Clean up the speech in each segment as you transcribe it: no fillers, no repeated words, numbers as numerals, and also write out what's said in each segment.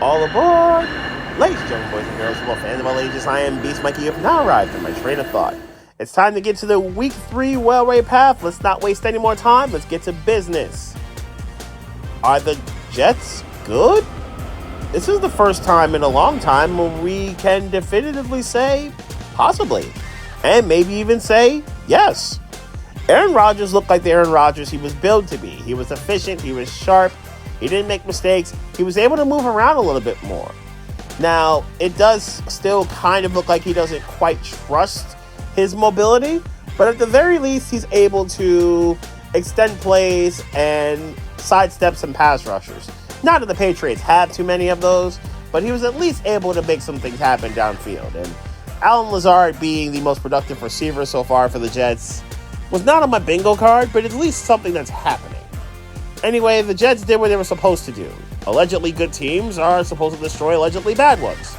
All aboard! Ladies and gentlemen, boys and girls, well, fans of all ages, I am Beast Mikey. You have now arrived at my train of thought. It's time to get to the Week 3 Railway Path. Let's not waste any more time. Let's get to business. Are the Jets good? This is the first time in a long time when we can definitively say possibly. And maybe even say yes. Aaron Rodgers looked like the Aaron Rodgers he was built to be. He was efficient. He was sharp. He didn't make mistakes. He was able to move around a little bit more. Now, it does still kind of look like he doesn't quite trust his mobility, but at the very least, he's able to extend plays and sidestep some pass rushers. Not that the Patriots have too many of those, but he was at least able to make some things happen downfield. And Allen Lazard being the most productive receiver so far for the Jets was not on my bingo card, but at least something that's happening. Anyway, the Jets did what they were supposed to do. Allegedly good teams are supposed to destroy allegedly bad ones.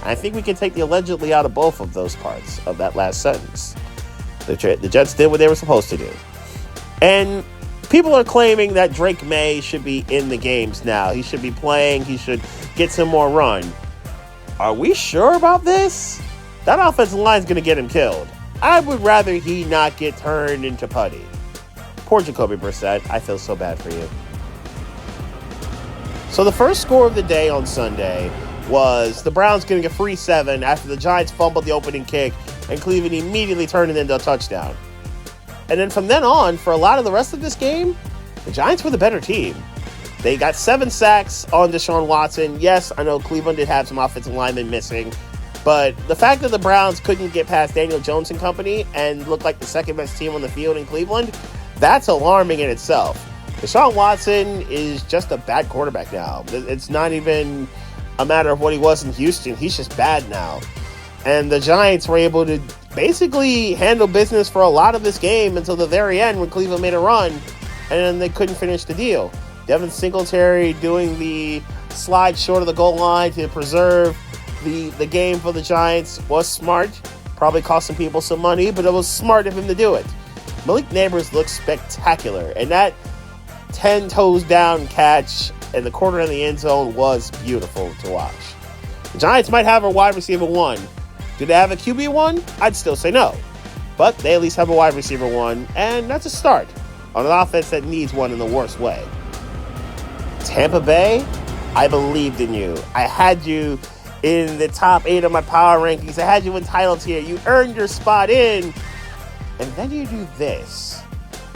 I think we can take the allegedly out of both of those parts of that last sentence. The Jets did what they were supposed to do. And people are claiming that Drake May should be in the games now. He should be playing. He should get some more run. Are we sure about this? That offensive line is going to get him killed. I would rather he not get turned into putty. Poor Jacoby Brissett. I feel so bad for you. So the first score of the day on Sunday was the Browns getting a free 7 after the Giants fumbled the opening kick and Cleveland immediately turned it into a touchdown. And then from then on, for a lot of the rest of this game, the Giants were the better team. They got 7 sacks on Deshaun Watson. Yes, I know Cleveland did have some offensive linemen missing, but the fact that the Browns couldn't get past Daniel Jones and company and looked like the second best team on the field in Cleveland, that's alarming in itself. Deshaun Watson is just a bad quarterback now. It's not even a matter of what he was in Houston. He's just bad now. And the Giants were able to basically handle business for a lot of this game until the very end when Cleveland made a run, and then they couldn't finish the deal. Devin Singletary doing the slide short of the goal line to preserve the game for the Giants was smart. Probably cost some people some money, but it was smart of him to do it. Malik Neighbors looked spectacular, and that 10 toes down catch in the corner of the end zone was beautiful to watch. The Giants might have a wide receiver 1. Do they have a QB 1? I'd still say no. But they at least have a wide receiver 1, and that's a start on an offense that needs one in the worst way. Tampa Bay, I believed in you. I had you in the top 8 of my power rankings. I had you entitled here. You earned your spot in. And then you do this.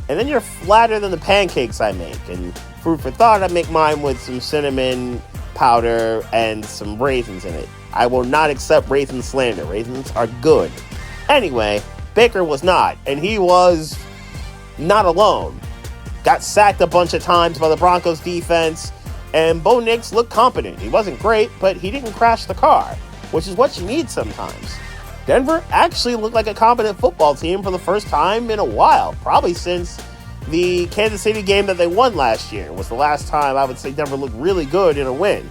And then you're flatter than the pancakes I make. And food for thought, I make mine with some cinnamon powder and some raisins in it. I will not accept raisin slander. Raisins are good. Anyway, Baker was not. And he was not alone. Got sacked a bunch of times by the Broncos defense. And Bo Nix looked competent. He wasn't great, but he didn't crash the car, which is what you need sometimes. Denver actually looked like a competent football team for the first time in a while, probably since the Kansas City game that they won last year was the last time I would say Denver looked really good in a win.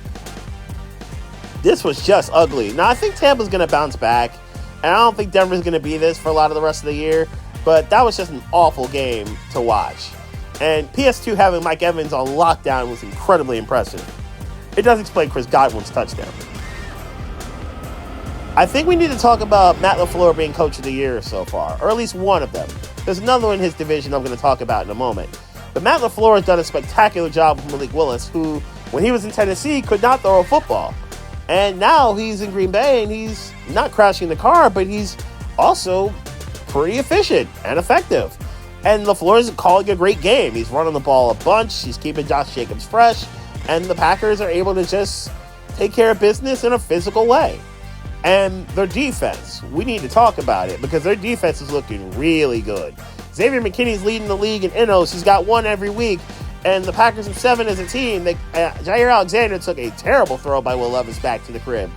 This was just ugly. Now, I think Tampa's going to bounce back, and I don't think Denver's going to be this for a lot of the rest of the year, but that was just an awful game to watch. And PS2 having Mike Evans on lockdown was incredibly impressive. It does explain Chris Godwin's touchdown. I think we need to talk about Matt LaFleur being Coach of the Year so far, or at least one of them. There's another one in his division I'm going to talk about in a moment. But Matt LaFleur has done a spectacular job with Malik Willis, who, when he was in Tennessee, could not throw a football. And now he's in Green Bay, and he's not crashing the car, but he's also pretty efficient and effective. And LaFleur is calling a great game. He's running the ball a bunch. He's keeping Josh Jacobs fresh. And the Packers are able to just take care of business in a physical way. And their defense, we need to talk about it because their defense is looking really good. Xavier McKinney's leading the league in NOs. He's got 1 every week. And the Packers have 7 as a team. Jair Alexander took a terrible throw by Will Levis back to the crib.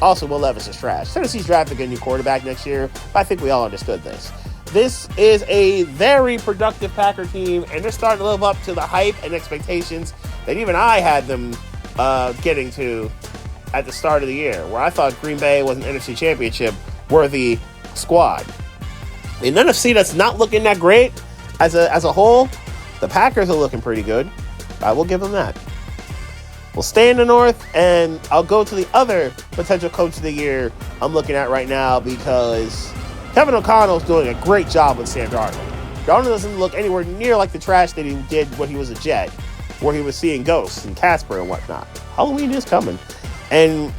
Also, Will Levis is trash. Tennessee's drafting a new quarterback next year. But I think we all understood this. This is a very productive Packer team, and they're starting to live up to the hype and expectations that even I had them getting to at the start of the year, where I thought Green Bay was an NFC Championship worthy squad. In an NFC that's not looking that great as a whole, the Packers are looking pretty good. I will give them that. will stay in the North, and I'll go to the other potential coach of the year I'm looking at right now because Kevin O'Connell's doing a great job with Sam Darnold. Darnold doesn't look anywhere near like the trash that he did when he was a Jet, where he was seeing ghosts and Casper and whatnot. Halloween is coming. And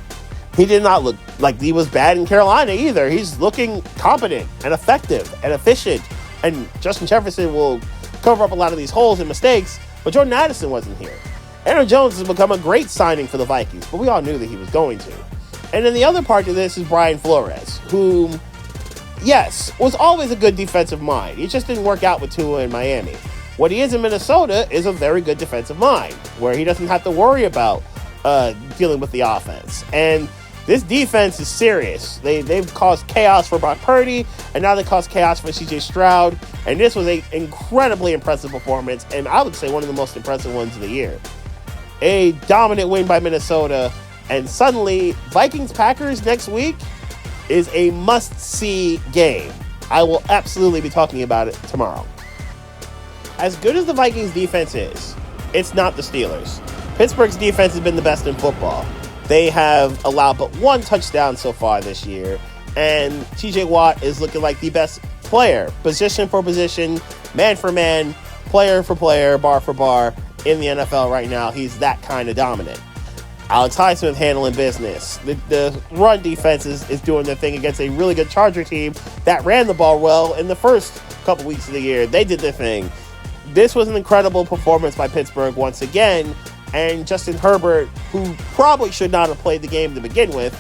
he did not look like he was bad in Carolina either. He's looking competent and effective and efficient. And Justin Jefferson will cover up a lot of these holes and mistakes, but Jordan Addison wasn't here. Aaron Jones has become a great signing for the Vikings, but we all knew that he was going to. And then the other part of this is Brian Flores, who, yes, was always a good defensive mind. He just didn't work out with Tua in Miami. What he is in Minnesota is a very good defensive mind, where he doesn't have to worry about dealing with the offense. And this defense is serious. They've caused chaos for Brock Purdy, and now they caused chaos for C.J. Stroud. And this was an incredibly impressive performance, and I would say one of the most impressive ones of the year. A dominant win by Minnesota, and suddenly Vikings-Packers next week is a must-see game. I will absolutely be talking about it tomorrow. As good as the Vikings defense is, it's not the Steelers. Pittsburgh's defense has been the best in football. They have allowed but one touchdown so far this year, and TJ Watt is looking like the best player, position for position, man for man, player for player, bar for bar in the NFL right now. He's that kind of dominant. Alex Highsmith handling business. The run defense is doing their thing against a really good Charger team that ran the ball well in the first couple weeks of the year. They did their thing. This was an incredible performance by Pittsburgh once again, and Justin Herbert, who probably should not have played the game to begin with,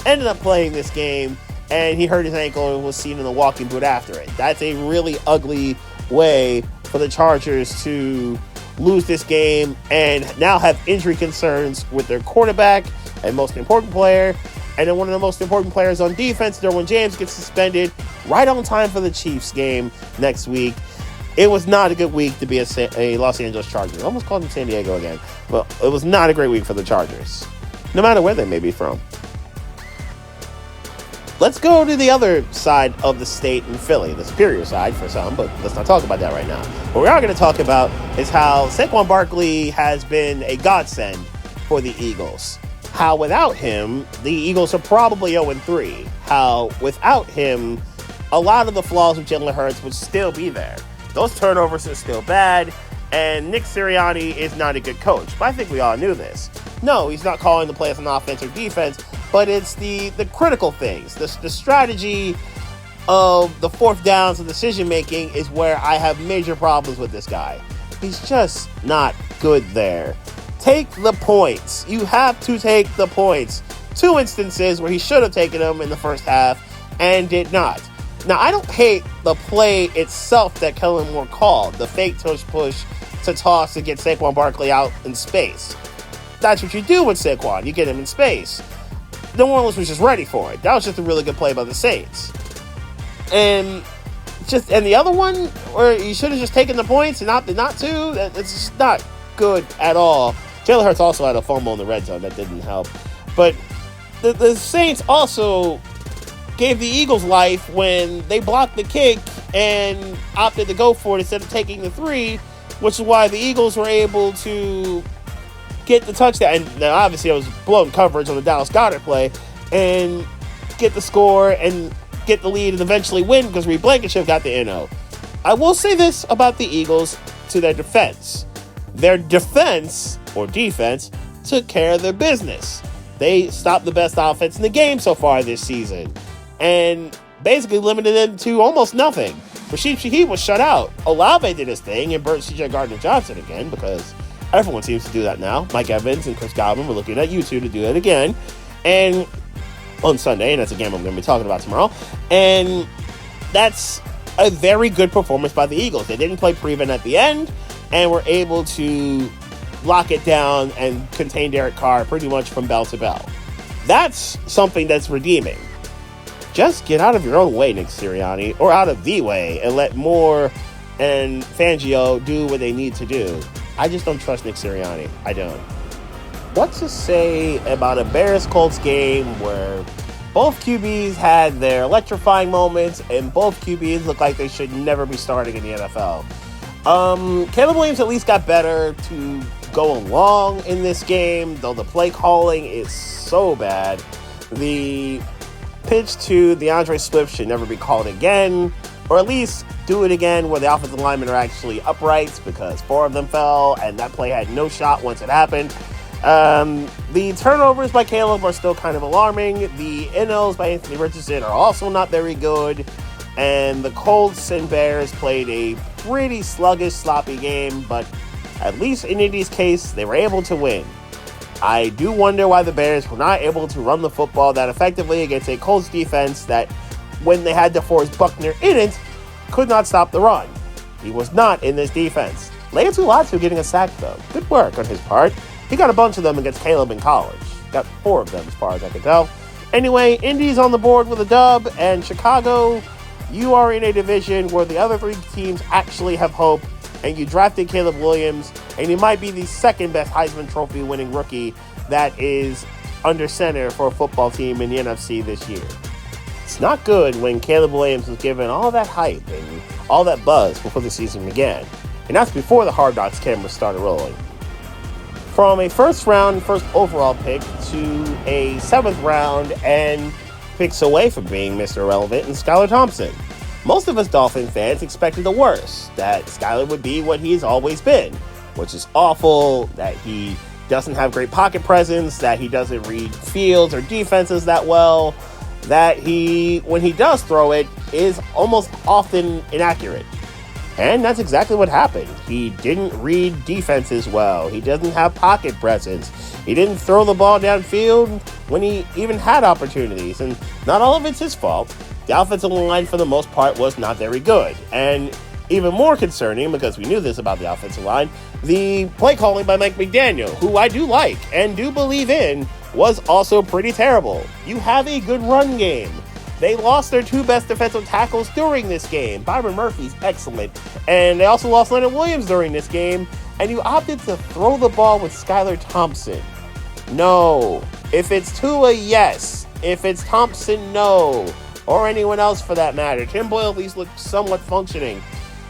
ended up playing this game, and he hurt his ankle and was seen in the walking boot after it. That's a really ugly way for the Chargers to lose this game and now have injury concerns with their quarterback and most important player. And then one of the most important players on defense, Derwin James, gets suspended right on time for the Chiefs game next week. It was not a good week to be a Los Angeles Chargers. I almost called them San Diego again. But it was not a great week for the Chargers, no matter where they may be from. Let's go to the other side of the state in Philly, the superior side for some, but let's not talk about that right now. What we are going to talk about is how Saquon Barkley has been a godsend for the Eagles. How without him, the Eagles are probably 0-3. How without him, a lot of the flaws of Jalen Hurts would still be there. Those turnovers are still bad, and Nick Sirianni is not a good coach. But I think we all knew this. No, he's not calling the plays on offense or defense, but it's the critical things. The strategy of the fourth downs and decision-making is where I have major problems with this guy. He's just not good there. Take the points. You have to take the points. 2 instances where he should have taken them in the first half and did not. Now, I don't hate the play itself that Kellen Moore called, the fake push to toss to get Saquon Barkley out in space. That's what you do with Saquon. You get him in space. New Orleans was just ready for it. That was just a really good play by the Saints. And the other one, where you should have just taken the points and opted not to, it's just not good at all. Jalen Hurts also had a fumble in the red zone. That didn't help. But the Saints also gave the Eagles life when they blocked the kick and opted to go for it instead of taking the 3, which is why the Eagles were able to get the touchdown. And now obviously it was blown coverage on the Dallas Goedert play and get the score and get the lead and eventually win because Reed Blankenship got the NO. I will say this about the Eagles to their defense. Their defense, or defense, took care of their business. They stopped the best offense in the game so far this season and basically limited them to almost nothing. Rashid Shaheed was shut out. Olave did his thing and burnt C.J. Gardner-Johnson again because everyone seems to do that now. Mike Evans and Chris Godwin were looking at you two to do that again. And on Sunday, and that's a game I'm going to be talking about tomorrow. And that's a very good performance by the Eagles. They didn't play prevent at the end and were able to lock it down and contain Derek Carr pretty much from bell to bell. That's something that's redeeming. Just get out of your own way, Nick Sirianni, or out of the way, and let Moore and Fangio do what they need to do. I just don't trust Nick Sirianni. I don't. What to say about a Bears-Colts game where both QBs had their electrifying moments and both QBs look like they should never be starting in the NFL? Caleb Williams at least got better to go along in this game, though the play calling is so bad. The pitch to DeAndre Swift should never be called again, or at least do it again where the offensive linemen are actually upright, because 4 of them fell, and that play had no shot once it happened. The turnovers by Caleb are still kind of alarming. The NLs by Anthony Richardson are also not very good. And the Colts and Bears played a pretty sluggish, sloppy game, but at least in Indy's case, they were able to win. I do wonder why the Bears were not able to run the football that effectively against a Colts defense that, when they had DeForest Buckner in it, could not stop the run. He was not in this defense. Laiatu Latu getting a sack, though. Good work on his part. He got a bunch of them against Caleb in college. Got 4 of them, as far as I can tell. Anyway, Indy's on the board with a dub, and Chicago, you are in a division where the other 3 teams actually have hope, and you drafted Caleb Williams, and he might be the second best Heisman Trophy winning rookie that is under center for a football team in the NFC this year. It's not good when Caleb Williams was given all that hype and all that buzz before the season began, and that's before the Hard Knocks cameras started rolling. From a first overall pick to a 7th round and picks away from being Mr. Irrelevant and Skylar Thompson. Most of us Dolphin fans expected the worst, that Skylar would be what he's always been, which is awful, that he doesn't have great pocket presence, that he doesn't read fields or defenses that well, that he, when he does throw it, is almost often inaccurate. And that's exactly what happened. He didn't read defenses well. He doesn't have pocket presence. He didn't throw the ball downfield when he even had opportunities. And not all of it's his fault. The offensive line, for the most part, was not very good. And even more concerning, because we knew this about the offensive line, the play calling by Mike McDaniel, who I do like and do believe in, was also pretty terrible. You have a good run game. They lost their 2 best defensive tackles during this game. Byron Murphy's excellent. And they also lost Leonard Williams during this game. And you opted to throw the ball with Skylar Thompson. No. If it's Tua, yes. If it's Thompson, no. Or anyone else for that matter. Tim Boyle at least looked somewhat functioning.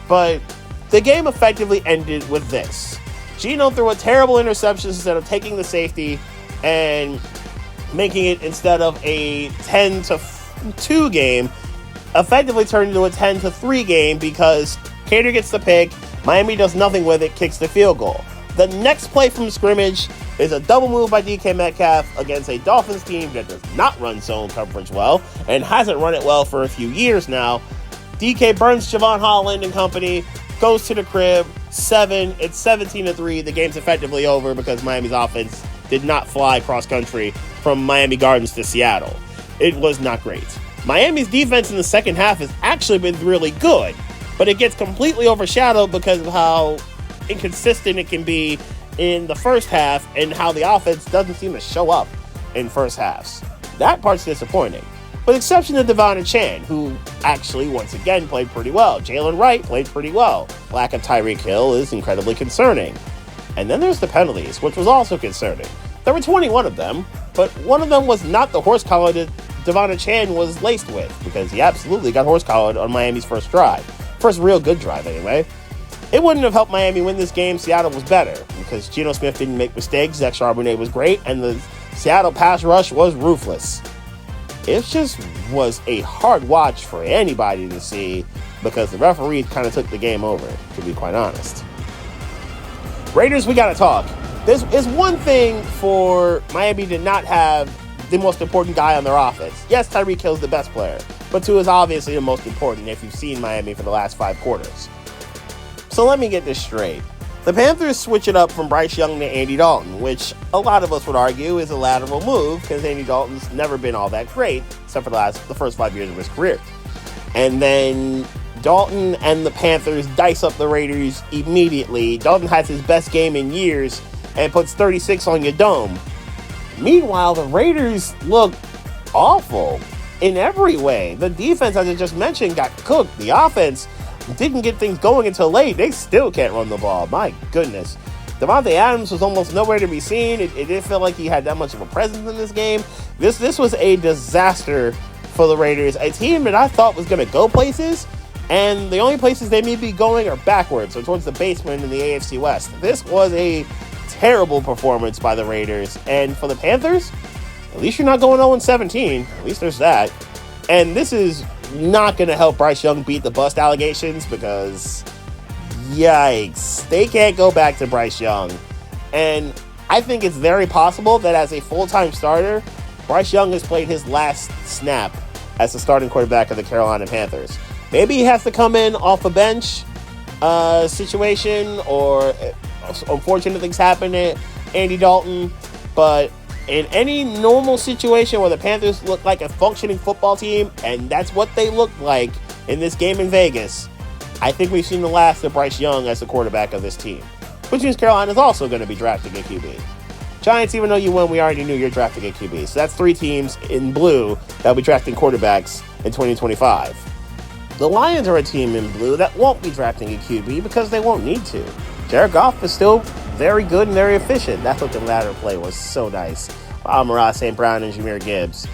But the game effectively ended with this. Geno threw a terrible interception instead of taking the safety and making it, instead of a 10-2 game, effectively turned into a 10-3 game because Cater gets the pick, Miami does nothing with it, kicks the field goal. The next play from scrimmage is a double move by DK Metcalf against a Dolphins team that does not run zone coverage well and hasn't run it well for a few years now. DK burns Javon Holland and company, goes to the crib, 7, it's 17-3, the game's effectively over because Miami's offense did not fly cross country from Miami Gardens to Seattle. It was not great. Miami's defense in the second half has actually been really good, but it gets completely overshadowed because of how inconsistent it can be in the first half and how the offense doesn't seem to show up in first halves. That part's disappointing. With the exception of Devon Achane, who actually once again played pretty well. Jalen Wright played pretty well. Lack of Tyreek Hill is incredibly concerning. And then there's the penalties, which was also concerning. There were 21 of them, but one of them was not the horse collar that Devon Achane was laced with, because he absolutely got horse collared on Miami's first drive. First real good drive, anyway. It wouldn't have helped Miami win this game. Seattle was better because Geno Smith didn't make mistakes. Zach Charbonnet was great, and the Seattle pass rush was ruthless. It just was a hard watch for anybody to see because the referees kind of took the game over, to be quite honest. Raiders, we got to talk. This is one thing for Miami to not have the most important guy on their offense. Yes, Tyreek Hill's the best player, but Tua is obviously the most important if you've seen Miami for the last 5 quarters. So let me get this straight. The Panthers switch it up from Bryce Young to Andy Dalton, which a lot of us would argue is a lateral move because Andy Dalton's never been all that great, except for the first 5 years of his career. And then Dalton and the Panthers dice up the Raiders immediately. Dalton has his best game in years and puts 36 on your dome. Meanwhile, the Raiders look awful in every way. The defense, as I just mentioned, got cooked. The offense didn't get things going until late. They still can't run the ball. My goodness. Davante Adams was almost nowhere to be seen. It didn't feel like he had that much of a presence in this game. This was a disaster for the Raiders, a team that I thought was going to go places, and the only places they may be going are backwards, or towards the basement in the AFC West. This was a terrible performance by the Raiders. And for the Panthers, at least you're not going 0-17. At least there's that. And this is not going to help Bryce Young beat the bust allegations because, yikes, they can't go back to Bryce Young. And I think it's very possible that as a full-time starter, Bryce Young has played his last snap as the starting quarterback of the Carolina Panthers. Maybe he has to come in off a bench situation, or unfortunate things happen to Andy Dalton. But in any normal situation where the Panthers look like a functioning football team, and that's what they looked like in this game in Vegas, I think we've seen the last of Bryce Young as the quarterback of this team, which means Carolina is also going to be drafting a QB. Giants, even though you won, we already knew you're drafting a QB. So that's 3 teams in blue that will be drafting quarterbacks in 2025. The Lions are a team in blue that won't be drafting a QB because they won't need to. Jared Goff is still very good and very efficient. That looking ladder play was so nice. Amon-Ra St. Brown and Jahmyr Gibbs.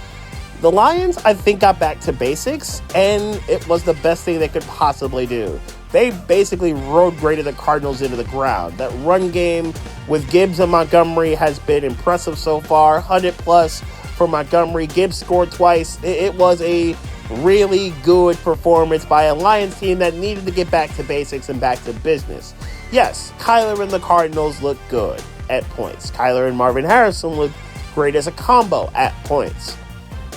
The Lions, I think, got back to basics, and it was the best thing they could possibly do. They basically road graded the Cardinals into the ground. That run game with Gibbs and Montgomery has been impressive so far. 100+ for Montgomery. Gibbs scored twice. It was a really good performance by a Lions team that needed to get back to basics and back to business. Yes, Kyler and the Cardinals look good at points. Kyler and Marvin Harrison look great as a combo at points.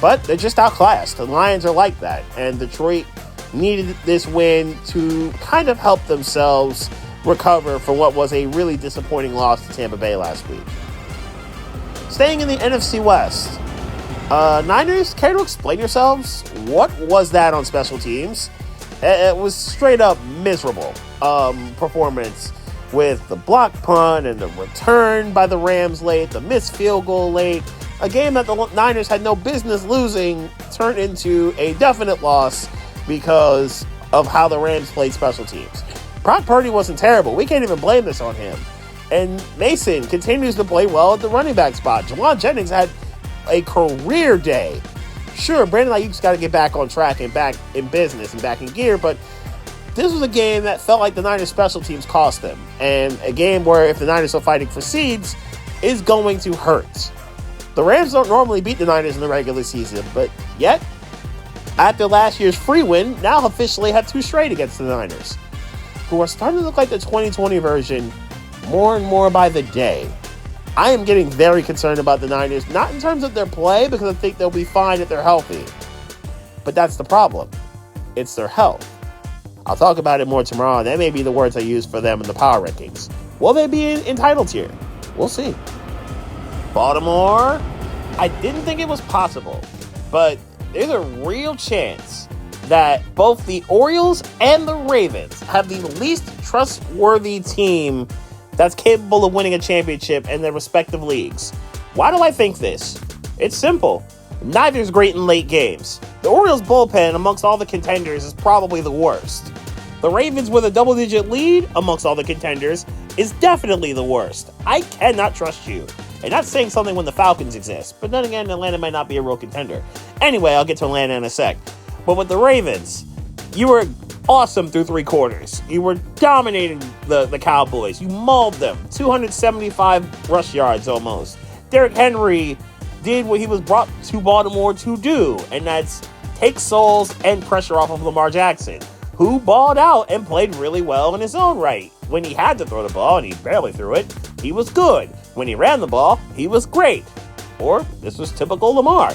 But they're just outclassed. The Lions are like that. And Detroit needed this win to kind of help themselves recover from what was a really disappointing loss to Tampa Bay last week. Staying in the NFC West, Niners, care to explain yourselves? What was that on special teams? It was straight up miserable performance with the block punt and the return by the Rams late, the missed field goal late. A game that the Niners had no business losing turned into a definite loss because of how the Rams played special teams. Brock Purdy wasn't terrible. We can't even blame this on him. And Mason continues to play well at the running back spot. Jawan Jennings had a career day. Sure, Brandon Ayuk's got to get back on track and back in business and back in gear, but this was a game that felt like the Niners special teams cost them. And a game where if the Niners are fighting for seeds, is going to hurt. The Rams don't normally beat the Niners in the regular season, but yet, after last year's free win, now officially have 2 straight against the Niners, who are starting to look like the 2020 version more and more by the day. I am getting very concerned about the Niners, not in terms of their play, because I think they'll be fine if they're healthy. But that's the problem. It's their health. I'll talk about it more tomorrow, and that may be the words I use for them in the power rankings. Will they be entitled here? We'll see. Baltimore, I didn't think it was possible, but there's a real chance that both the Orioles and the Ravens have the least trustworthy team that's capable of winning a championship in their respective leagues. Why do I think this? It's simple. Neither's great in late games. The Orioles bullpen amongst all the contenders is probably the worst. The Ravens with a double-digit lead amongst all the contenders is definitely the worst. I cannot trust you. And not saying something when the Falcons exist, but then again, Atlanta might not be a real contender. Anyway, I'll get to Atlanta in a sec. But with the Ravens, you were awesome through 3 quarters. You were dominating the Cowboys. You mauled them. 275 rush yards almost. Derrick Henry did what he was brought to Baltimore to do, and that's take souls and pressure off of Lamar Jackson, who balled out and played really well in his own right. When he had to throw the ball, and he barely threw it, he was good. When he ran the ball, he was great. Or, this was typical Lamar.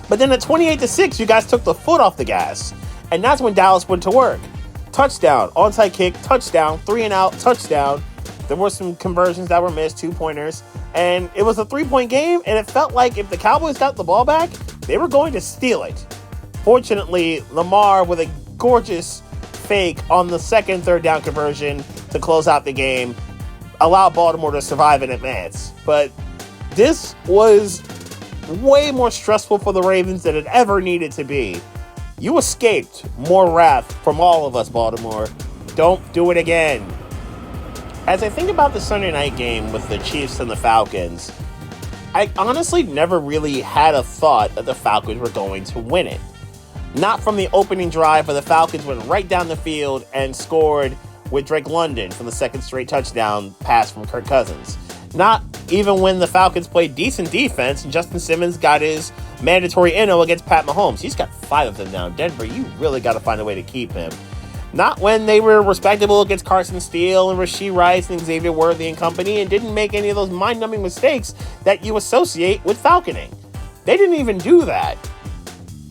But then at 28-6, you guys took the foot off the gas. And that's when Dallas went to work. Touchdown, onside kick, touchdown, 3-and-out, touchdown. There were some conversions that were missed, 2-pointers. And it was a 3-point game, and it felt like if the Cowboys got the ball back, they were going to steal it. Fortunately, Lamar with a gorgeous fake on the second third down conversion to close out the game allowed Baltimore to survive and advance. But this was way more stressful for the Ravens than it ever needed to be. You escaped more wrath from all of us, Baltimore. Don't do it again. As I think about the Sunday night game with the Chiefs and the Falcons, I honestly never really had a thought that the Falcons were going to win it. Not from the opening drive where the Falcons went right down the field and scored with Drake London for the second straight touchdown pass from Kirk Cousins. Not even when the Falcons played decent defense and Justin Simmons got his mandatory NO against Pat Mahomes. He's got 5 of them now. Denver, you really got to find a way to keep him. Not when they were respectable against Carson Steele and Rashee Rice and Xavier Worthy and company and didn't make any of those mind-numbing mistakes that you associate with falconing. They didn't even do that.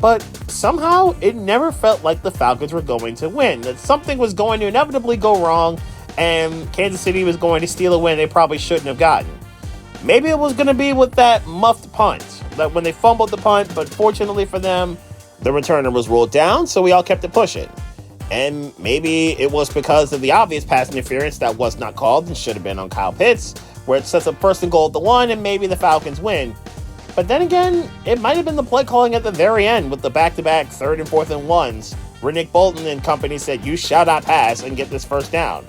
But somehow, it never felt like the Falcons were going to win. That something was going to inevitably go wrong and Kansas City was going to steal a win they probably shouldn't have gotten. Maybe it was going to be with that muffed punt. That when they fumbled the punt, but fortunately for them, the returner was ruled down, so we all kept it pushing. And maybe it was because of the obvious pass interference that was not called and should have been on Kyle Pitts, where it sets up 1st and goal at the 1, and maybe the Falcons win. But then again, it might have been the play calling at the very end with the back-to-back 3rd and 4th and 1s, where Nick Bolton and company said, you shall not pass and get this first down.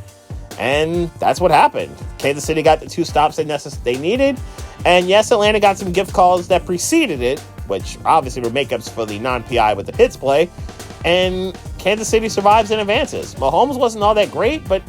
And that's what happened. Kansas City got the 2 stops they needed. And yes, Atlanta got some gift calls that preceded it, which obviously were makeups for the non-PI with the Pitts play. And Kansas City survives and advances. Mahomes wasn't all that great, but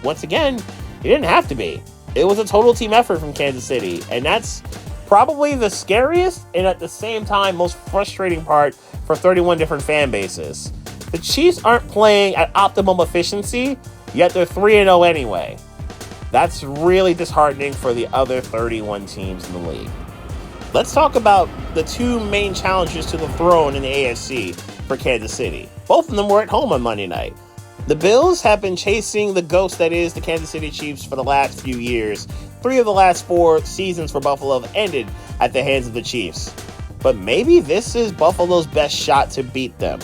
once again, he didn't have to be. It was a total team effort from Kansas City. And that's probably the scariest and at the same time most frustrating part for 31 different fan bases. The Chiefs aren't playing at optimum efficiency, yet they're 3-0 anyway. That's really disheartening for the other 31 teams in the league. Let's talk about the 2 main challengers to the throne in the AFC for Kansas City. Both of them were at home on Monday night. The Bills have been chasing the ghost that is the Kansas City Chiefs for the last few years. 3 of the last 4 seasons for Buffalo have ended at the hands of the Chiefs. But maybe this is Buffalo's best shot to beat them.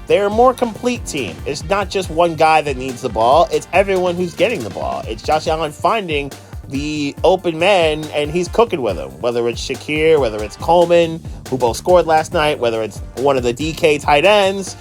They're a more complete team. It's not just one guy that needs the ball. It's everyone who's getting the ball. It's Josh Allen finding the open men, and he's cooking with them. Whether it's Shakir, whether it's Coleman, who both scored last night, whether it's one of the DK tight ends,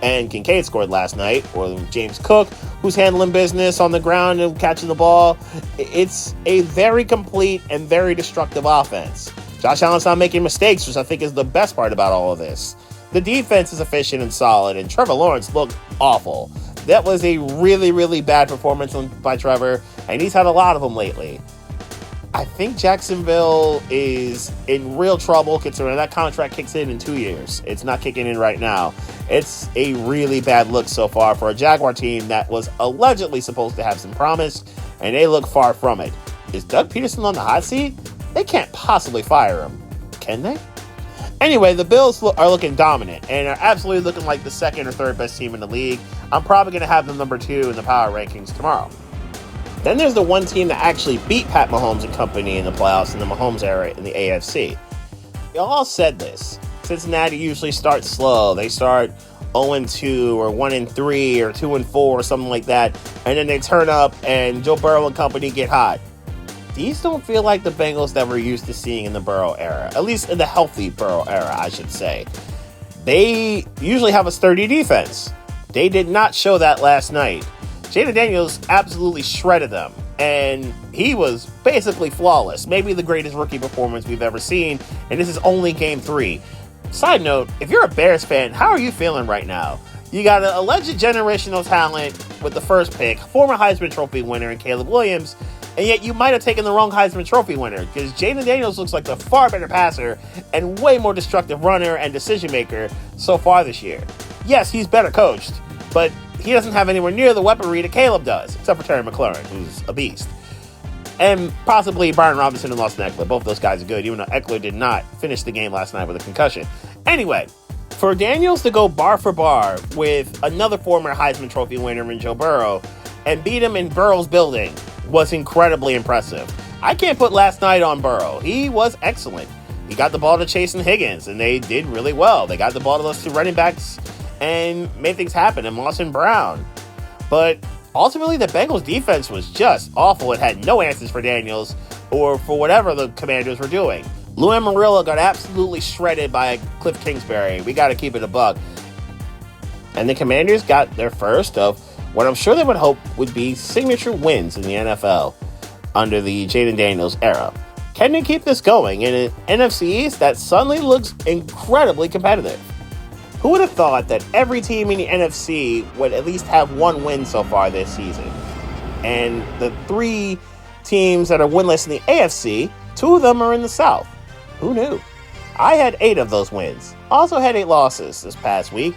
and Kincaid scored last night, or James Cook, who's handling business on the ground and catching the ball. It's a very complete and very destructive offense. Josh Allen's not making mistakes, which I think is the best part about all of this. The defense is efficient and solid, and Trevor Lawrence looked awful. That was a really, really bad performance by Trevor, and he's had a lot of them lately. I think Jacksonville is in real trouble considering that contract kicks in 2 years. It's not kicking in right now. It's a really bad look so far for a Jaguar team that was allegedly supposed to have some promise, and they look far from it. Is Doug Peterson on the hot seat? They can't possibly fire him. Can they? Anyway, the Bills are looking dominant and are absolutely looking like the 2nd or 3rd best team in the league. I'm probably going to have them number 2 in the power rankings tomorrow. Then there's the one team that actually beat Pat Mahomes and company in the playoffs in the Mahomes era in the AFC. We all said this. Cincinnati usually starts slow. They start 0-2 or 1-3 or 2-4 or something like that. And then they turn up and Joe Burrow and company get hot. These don't feel like the Bengals that we're used to seeing in the Burrow era. At least in the healthy Burrow era, I should say. They usually have a sturdy defense. They did not show that last night. Jayden Daniels absolutely shredded them, and he was basically flawless. Maybe the greatest rookie performance we've ever seen, and this is only game 3. Side note, if you're a Bears fan, how are you feeling right now? You got an alleged generational talent with the first pick, former Heisman Trophy winner in Caleb Williams, and yet you might have taken the wrong Heisman Trophy winner because Jayden Daniels looks like the far better passer and way more destructive runner and decision maker so far this year. Yes, he's better coached, but he doesn't have anywhere near the weaponry that Caleb does, except for Terry McLaurin, who's a beast. And possibly Brian Robinson and Lawson Eckler. Both those guys are good, even though Eckler did not finish the game last night with a concussion. Anyway, for Daniels to go bar for bar with another former Heisman Trophy winner in Joe Burrow and beat him in Burrow's building was incredibly impressive. I can't put last night on Burrow. He was excellent. He got the ball to Chase and Higgins, and they did really well. They got the ball to those 2 running backs and made things happen, and Moss and Brown. But ultimately, the Bengals defense was just awful. It had no answers for Daniels or for whatever the Commanders were doing. Lou Anarumo got absolutely shredded by Cliff Kingsbury. We got to keep it a buck. And the Commanders got their first of what I'm sure they would hope would be signature wins in the NFL under the Jayden Daniels era. Can they keep this going in an NFC East that suddenly looks incredibly competitive? Who would have thought that every team in the NFC would at least have one win so far this season? And the 3 teams that are winless in the AFC, 2 of them are in the South. Who knew? I had 8 of those wins. Also had 8 losses this past week.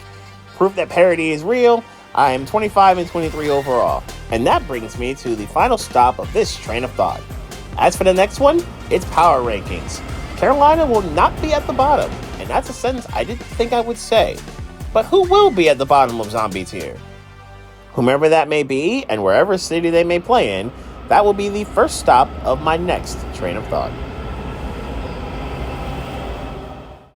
Proof that parity is real. I am 25-23 overall. And that brings me to the final stop of this train of thought. As for the next one, it's power rankings. Carolina will not be at the bottom, and that's a sentence I didn't think I would say. But who will be at the bottom of Zombie Tier? Whomever that may be, and wherever city they may play in, that will be the first stop of my next train of thought.